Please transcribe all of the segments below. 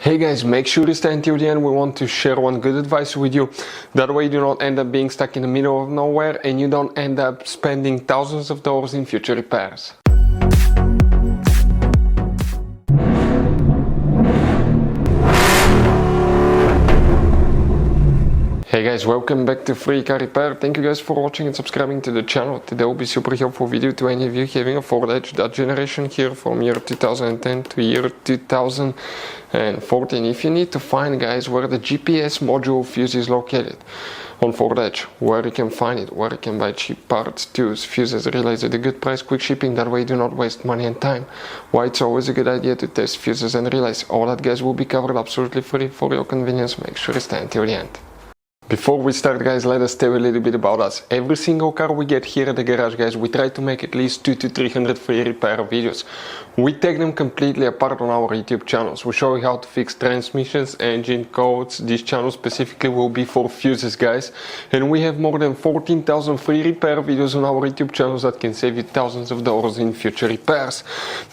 Hey guys, make sure to stay until the end. We want to share one good advice with you. That way you do not end up being stuck in the middle of nowhere and you don't end up spending thousands of dollars in future repairs. Hey guys, welcome back to Free Car Repair. Thank you guys for watching and subscribing to the channel. Today will be super helpful video to any of you having a Ford Edge that generation here from year 2010 to year 2014. If you need to find, guys, where the GPS module fuse is located on Ford Edge, where you can find it, where you can buy cheap parts, tools, fuses, relays at a good price, quick shipping, that way you do not waste money and time. Why it's always a good idea to test fuses and relays. All that, guys, will be covered absolutely free for your convenience. Make sure to stay until the end. Before we start, guys, let us tell you a little bit about us. Every single car we get here at the garage, guys, we try to make at least 200 to 300 free repair videos. We take them completely apart on our YouTube channels. We show you how to fix transmissions, engine codes. This channel specifically will be for fuses, guys. And we have more than 14,000 free repair videos on our YouTube channels that can save you thousands of dollars in future repairs.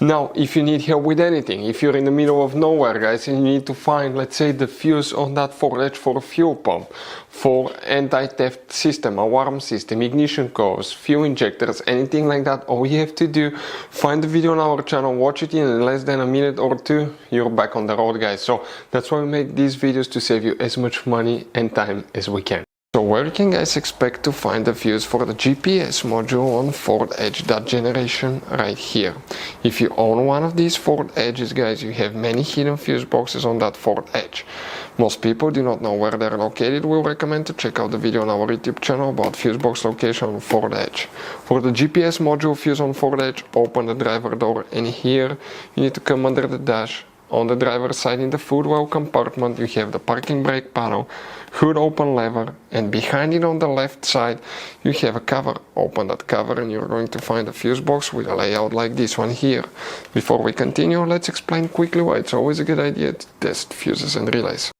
Now, if you need help with anything, if you're in the middle of nowhere, guys, and you need to find, let's say, the fuse on that Ford Edge for a fuel pump, for anti-theft system, alarm system, ignition codes, fuel injectors, anything like that, all you have to do, find the video on our channel, watch it in less than a minute or two, you're back on the road, guys. So that's why we make these videos, to save you as much money and time as we can. So where you can, guys, expect to find the fuse for the GPS module on Ford Edge that generation? Right here. If you own one of these Ford Edges, guys, you have many hidden fuse boxes on that Ford Edge. Most people do not know where they're located. We'll recommend to check out the video on our YouTube channel about fuse box location on Ford Edge. For the GPS module fuse on Ford Edge, open the driver door, and here you need to come under the dash. On the driver's side in the footwell compartment you have the parking brake panel, hood open lever, and behind it on the left side you have a cover. Open that cover and you're going to find a fuse box with a layout like this one here. Before we continue, let's explain quickly why it's always a good idea to test fuses and relays.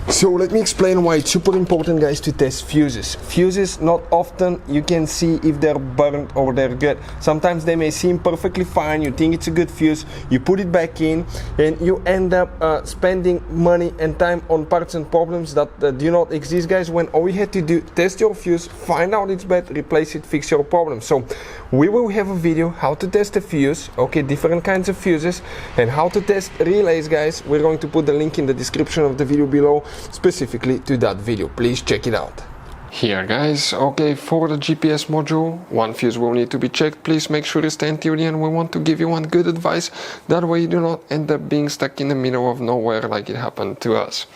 So let me explain why it's super important, guys, to test fuses. Fuses, not often you can see if they're burnt or they're good. Sometimes they may seem perfectly fine, you think it's a good fuse, you put it back in and you end up spending money and time on parts and problems that do not exist, guys, when all you had to do, test your fuse, find out it's bad, replace it, fix your problem. So we will have a video how to test a fuse, okay, different kinds of fuses, and how to test relays, guys. We're going to put the link in the description of the video below, specifically to that video. Please check it out. Here, guys, okay, for the GPS module, one fuse will need to be checked. Please make sure to stay until the end. We want to give you one good advice, that way you do not end up being stuck in the middle of nowhere like it happened to us.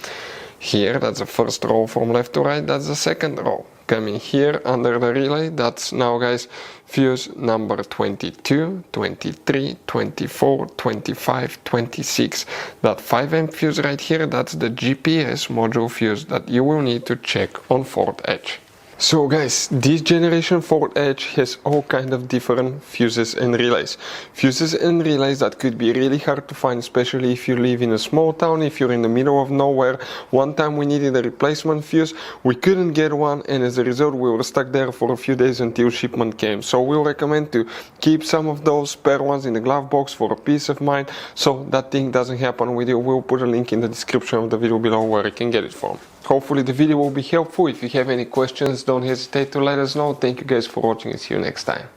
Here, that's the first row from left to right, that's the second row. Coming here under the relay, that's now, guys, fuse number 22, 23, 24, 25, 26. That 5 amp fuse right here, that's the GPS module fuse that you will need to check on Ford Edge. So, guys, this generation Ford Edge has all kind of different fuses and relays. Fuses and relays that could be really hard to find, especially if you live in a small town, if you're in the middle of nowhere. One time we needed a replacement fuse, we couldn't get one, and as a result we were stuck there for a few days until shipment came. So we'll recommend to keep some of those spare ones in the glove box for a peace of mind, so that thing doesn't happen with you. We'll put a link in the description of the video below where you can get it from. Hopefully the video will be helpful. If you have any questions, don't hesitate to let us know. Thank you guys for watching and see you next time.